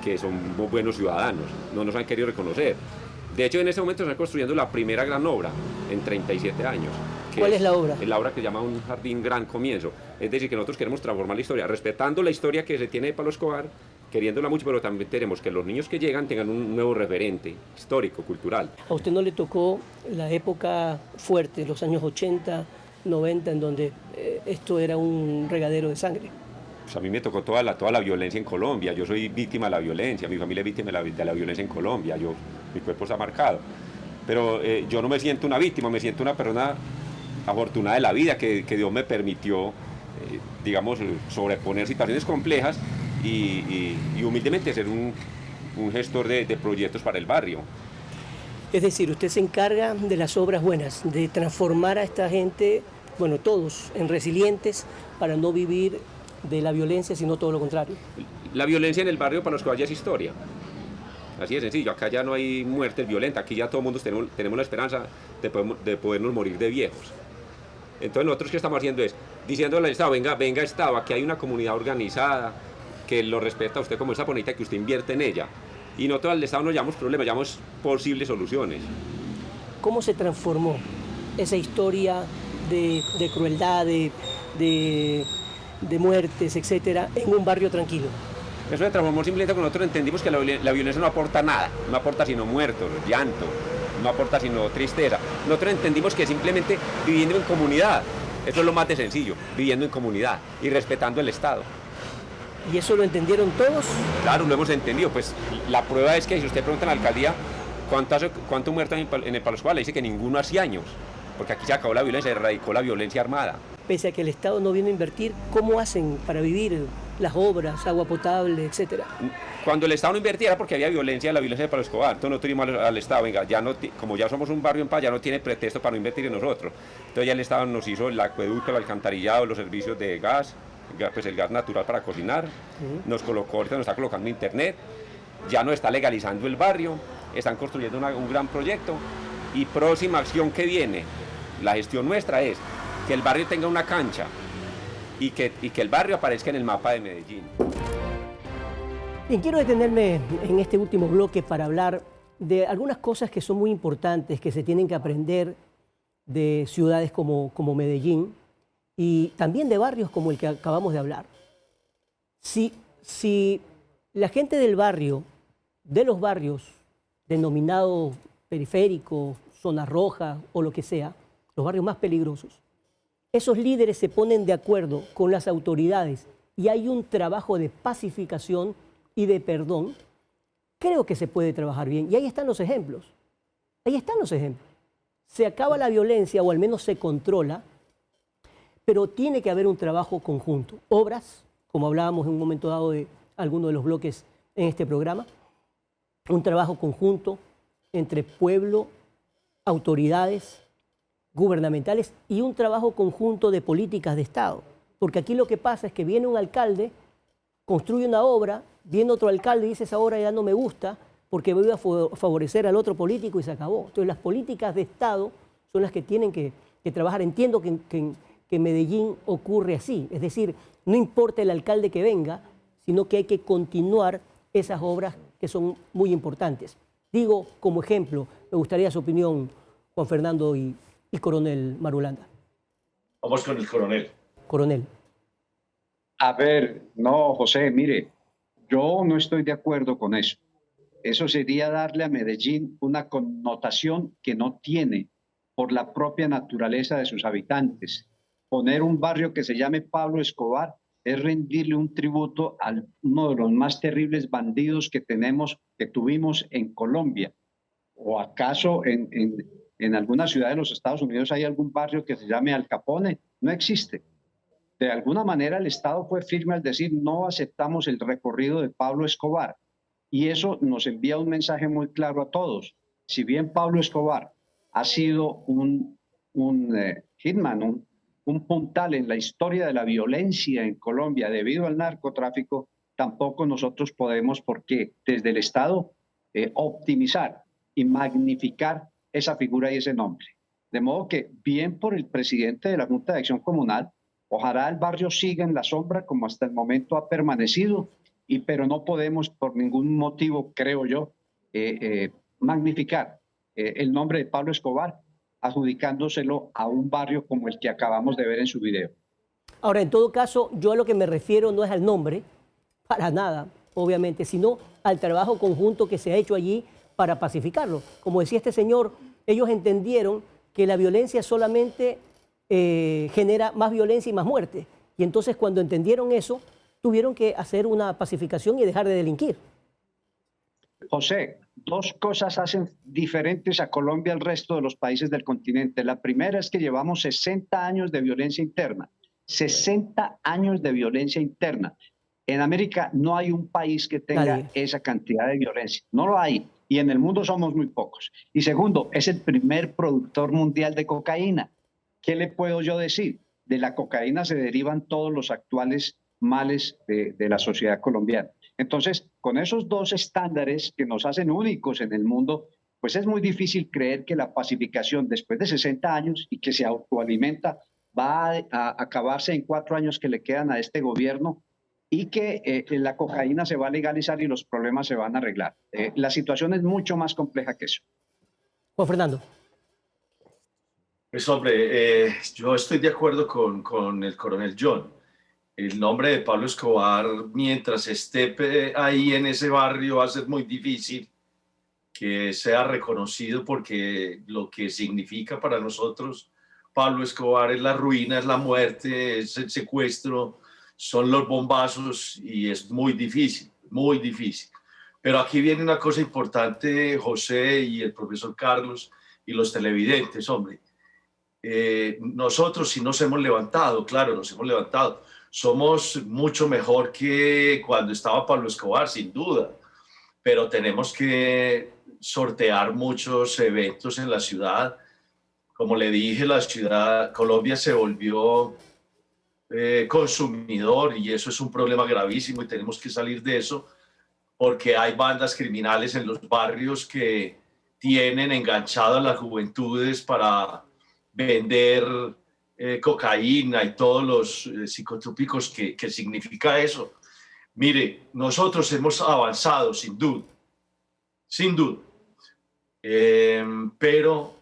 que son buenos ciudadanos. No nos han querido reconocer. De hecho, en este momento se está construyendo la primera gran obra en 37 años. ¿Cuál es la obra? Es la obra que se llama Un Jardín Gran Comienzo. Es decir, que nosotros queremos transformar la historia, respetando la historia que se tiene de Pablo Escobar, queriéndola mucho, pero también queremos que los niños que llegan tengan un nuevo referente histórico, cultural. ¿A usted no le tocó la época fuerte, los años 80, 90, en donde esto era un regadero de sangre? Pues a mí me tocó toda la violencia en Colombia. Yo soy víctima de la violencia, mi familia es víctima de la violencia en Colombia. Mi cuerpo está marcado. Pero yo no me siento una víctima, me siento una persona afortunada de la vida, que Dios me permitió, digamos, sobreponer situaciones complejas y humildemente ser un gestor de proyectos para el barrio. Es decir, usted se encarga de las obras buenas, de transformar a esta gente, bueno, todos, en resilientes para no vivir de la violencia, sino todo lo contrario. La violencia en el barrio Palos Cuadras ya es historia. Así de sencillo, acá ya no hay muertes violentas, aquí ya todo el mundo tenemos la esperanza de podernos morir de viejos. Entonces nosotros ¿qué estamos haciendo? Es diciéndole al Estado, venga Estado, aquí hay una comunidad organizada que lo respeta a usted como esa bonita, que usted invierte en ella. Y nosotros al Estado no llamamos problemas, llamamos posibles soluciones. ¿Cómo se transformó esa historia de crueldad, de muertes, etcétera, en un barrio tranquilo? Eso se transformó simplemente porque nosotros entendimos que la violencia no aporta nada, no aporta sino muertos, llanto, no aporta sino tristeza. Nosotros entendimos que simplemente viviendo en comunidad, eso es lo más de sencillo, viviendo en comunidad y respetando el Estado. ¿Y eso lo entendieron todos? Claro, lo hemos entendido. Pues la prueba es que si usted pregunta en la alcaldía cuánto muerto en el Palos Cuadras, le dice que ninguno hace años, porque aquí se acabó la violencia, se erradicó la violencia armada. Pese a que el Estado no viene a invertir, ¿cómo hacen para vivir las obras, agua potable, etcétera? Cuando el Estado no invertía era porque había violencia, la violencia de Pablo Escobar. Entonces nosotros dijimos al Estado, venga, como ya somos un barrio en paz, ya no tiene pretexto para no invertir en nosotros. Entonces ya el Estado nos hizo el acueducto, el alcantarillado, los servicios de gas, pues el gas natural para cocinar, nos colocó, ahorita nos está colocando internet, ya nos está legalizando el barrio, están construyendo un gran proyecto, y próxima acción que viene, la gestión nuestra es que el barrio tenga una cancha y que el barrio aparezca en el mapa de Medellín. Bien, quiero detenerme en este último bloque para hablar de algunas cosas que son muy importantes, que se tienen que aprender de ciudades como Medellín y también de barrios como el que acabamos de hablar. Si la gente del barrio, de los barrios denominados periféricos, zona roja o lo que sea, los barrios más peligrosos, esos líderes se ponen de acuerdo con las autoridades y hay un trabajo de pacificación y de perdón, creo que se puede trabajar bien. Y ahí están los ejemplos. Ahí están los ejemplos. Se acaba la violencia, o al menos se controla, pero tiene que haber un trabajo conjunto. Obras, como hablábamos en un momento dado de alguno de los bloques en este programa, un trabajo conjunto entre pueblo, autoridades, gubernamentales y un trabajo conjunto de políticas de Estado. Porque aquí lo que pasa es que viene un alcalde, construye una obra, viene otro alcalde y dice esa obra ya no me gusta porque voy a favorecer al otro político y se acabó. Entonces las políticas de Estado son las que tienen que trabajar. Entiendo que en Medellín ocurre así, es decir, no importa el alcalde que venga, sino que hay que continuar esas obras que son muy importantes. Digo, como ejemplo, me gustaría su opinión, Juan Fernando y Coronel Marulanda. Vamos con el coronel. Coronel. A ver, no, José, mire, yo no estoy de acuerdo con eso. Eso sería darle a Medellín una connotación que no tiene por la propia naturaleza de sus habitantes. Poner un barrio que se llame Pablo Escobar es rendirle un tributo a uno de los más terribles bandidos que tuvimos en Colombia. ¿O acaso en alguna ciudad de los Estados Unidos hay algún barrio que se llame Al Capone? No existe. De alguna manera el Estado fue firme al decir no aceptamos el recorrido de Pablo Escobar. Y eso nos envía un mensaje muy claro a todos. Si bien Pablo Escobar ha sido un hitman, un puntal en la historia de la violencia en Colombia debido al narcotráfico, tampoco nosotros podemos, porque desde el Estado, optimizar y magnificar esa figura y ese nombre. De modo que, bien por el presidente de la Junta de Acción Comunal, ojalá el barrio siga en la sombra como hasta el momento ha permanecido, pero no podemos por ningún motivo, creo yo, magnificar el nombre de Pablo Escobar, adjudicándoselo a un barrio como el que acabamos de ver en su video. Ahora, en todo caso, yo a lo que me refiero no es al nombre, para nada, obviamente, sino al trabajo conjunto que se ha hecho allí para pacificarlo. Como decía este señor, ellos entendieron que la violencia solamente genera más violencia y más muerte. Y entonces cuando entendieron eso, tuvieron que hacer una pacificación y dejar de delinquir. José, dos cosas hacen diferentes a Colombia al resto de los países del continente. La primera es que llevamos 60 años de violencia interna. 60 años de violencia interna. En América no hay un país que tenga esa cantidad de violencia. No lo hay. Y en el mundo somos muy pocos. Y segundo, es el primer productor mundial de cocaína. ¿Qué le puedo yo decir? De la cocaína se derivan todos los actuales males de la sociedad colombiana. Entonces, con esos dos estándares que nos hacen únicos en el mundo, pues es muy difícil creer que la pacificación después de 60 años y que se autoalimenta va a acabarse en 4 años que le quedan a este gobierno y que la cocaína se va a legalizar y los problemas se van a arreglar. La situación es mucho más compleja que eso. Juan Fernando. Pues hombre, yo estoy de acuerdo con el coronel John. El nombre de Pablo Escobar, mientras esté ahí en ese barrio, va a ser muy difícil que sea reconocido, porque lo que significa para nosotros Pablo Escobar es la ruina, es la muerte, es el secuestro, son los bombazos, y es muy difícil, muy difícil. Pero aquí viene una cosa importante, José y el profesor Carlos y los televidentes, hombre. Nosotros sí nos hemos levantado, claro, nos hemos levantado. Somos mucho mejor que cuando estaba Pablo Escobar, sin duda, pero tenemos que sortear muchos eventos en la ciudad. Como le dije, la ciudad, Colombia se volvió consumidor, y eso es un problema gravísimo y tenemos que salir de eso, porque hay bandas criminales en los barrios que tienen enganchadas a las juventudes para vender cocaína y todos los psicotrópicos que significa eso. Mire, nosotros hemos avanzado sin duda, pero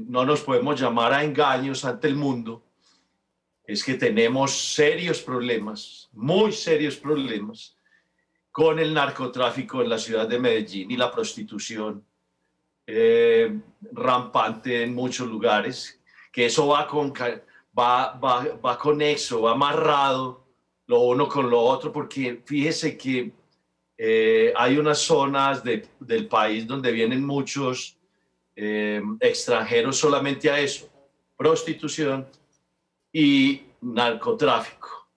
no nos podemos llamar a engaños ante el mundo. Es que tenemos serios problemas, muy serios problemas, con el narcotráfico en la ciudad de Medellín y la prostitución rampante en muchos lugares, que eso va conexo, va amarrado lo uno con lo otro, porque fíjese que hay unas zonas del país donde vienen muchos extranjeros solamente a eso, prostitución y narcotráfico.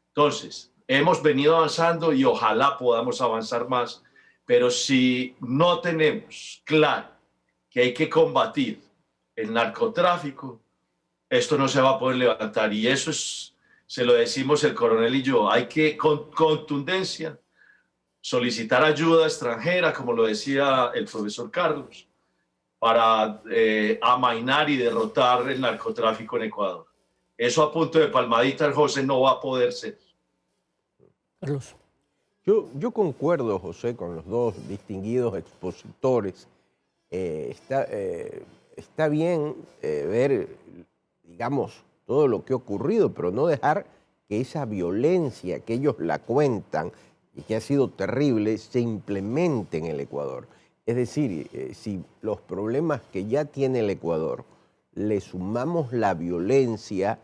Entonces, hemos venido avanzando y ojalá podamos avanzar más, pero si no tenemos claro que hay que combatir el narcotráfico, esto no se va a poder levantar. Y eso se lo decimos el coronel y yo. Hay que, con contundencia, solicitar ayuda extranjera, como lo decía el profesor Carlos, para amainar y derrotar el narcotráfico en Ecuador. Eso a punto de palmadita, José, no va a poder ser. Carlos. Yo concuerdo, José, con los dos distinguidos expositores. Está bien ver, digamos, todo lo que ha ocurrido, pero no dejar que esa violencia que ellos la cuentan y que ha sido terrible se implemente en el Ecuador. Es decir, si los problemas que ya tiene el Ecuador le sumamos la violencia,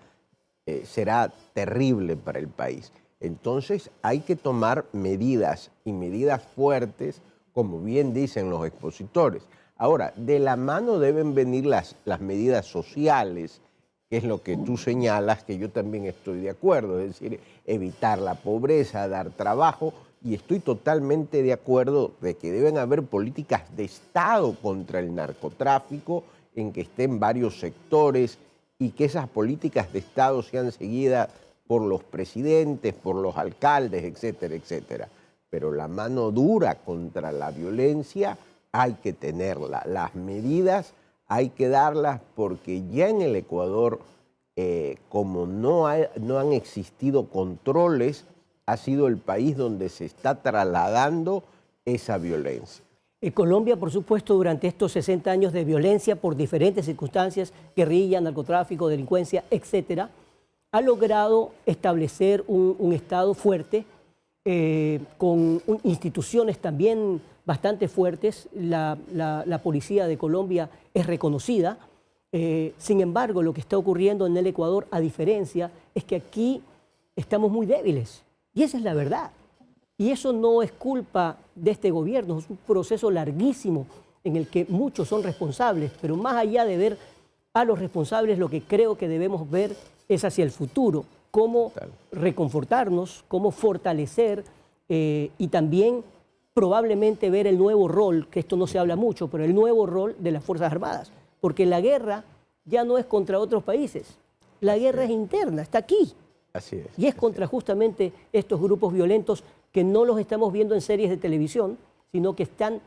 será terrible para el país. Entonces hay que tomar medidas y medidas fuertes, como bien dicen los expositores. Ahora, de la mano deben venir las medidas sociales, que es lo que tú señalas, que yo también estoy de acuerdo, es decir, evitar la pobreza, dar trabajo, y estoy totalmente de acuerdo de que deben haber políticas de Estado contra el narcotráfico, en que estén varios sectores, y que esas políticas de Estado sean seguidas por los presidentes, por los alcaldes, etcétera, etcétera. Pero la mano dura contra la violencia hay que tenerla. Las medidas hay que darlas porque ya en el Ecuador, como no han existido controles, ha sido el país donde se está trasladando esa violencia. Colombia, por supuesto, durante estos 60 años de violencia por diferentes circunstancias, guerrilla, narcotráfico, delincuencia, etcétera, ha logrado establecer un Estado fuerte, con instituciones también bastante fuertes. La policía de Colombia es reconocida. Sin embargo, lo que está ocurriendo en el Ecuador, a diferencia, es que aquí estamos muy débiles. Y esa es la verdad. Y eso no es culpa de este gobierno, es un proceso larguísimo en el que muchos son responsables, pero más allá de ver a los responsables, lo que creo que debemos ver es hacia el futuro, cómo reconfortarnos, cómo fortalecer y también probablemente ver el nuevo rol, que esto no se habla mucho, pero el nuevo rol de las Fuerzas Armadas, porque la guerra ya no es contra otros países, la guerra es interna, está aquí. Así es. Y es contra justamente estos grupos violentos que no los estamos viendo en series de televisión, sino que están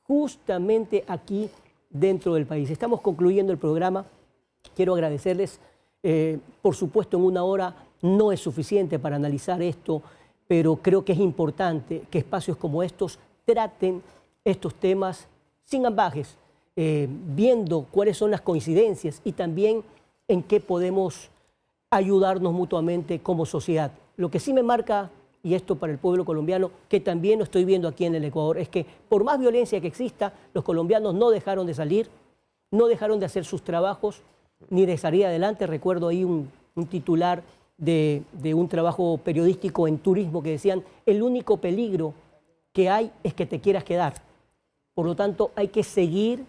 justamente aquí dentro del país. Estamos concluyendo el programa. Quiero agradecerles. Por supuesto, en una hora no es suficiente para analizar esto, pero creo que es importante que espacios como estos traten estos temas sin ambajes, viendo cuáles son las coincidencias y también en qué podemos ayudarnos mutuamente como sociedad. Lo que sí me marca, y esto para el pueblo colombiano, que también lo estoy viendo aquí en el Ecuador, es que por más violencia que exista, los colombianos no dejaron de salir, no dejaron de hacer sus trabajos, ni de salir adelante. Recuerdo ahí un titular de un trabajo periodístico en turismo que decían: el único peligro que hay es que te quieras quedar. Por lo tanto, hay que seguir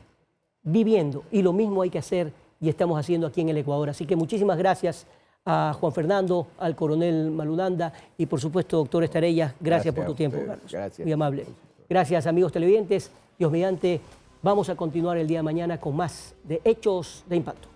viviendo, y lo mismo hay que hacer y estamos haciendo aquí en el Ecuador. Así que muchísimas gracias a Juan Fernando, al coronel Marulanda y por supuesto, doctor Estarellas, gracias por tu tiempo, Carlos. Gracias. Muy amable. Gracias, amigos televidentes. Dios mediante, vamos a continuar el día de mañana con más de Hechos de Impacto.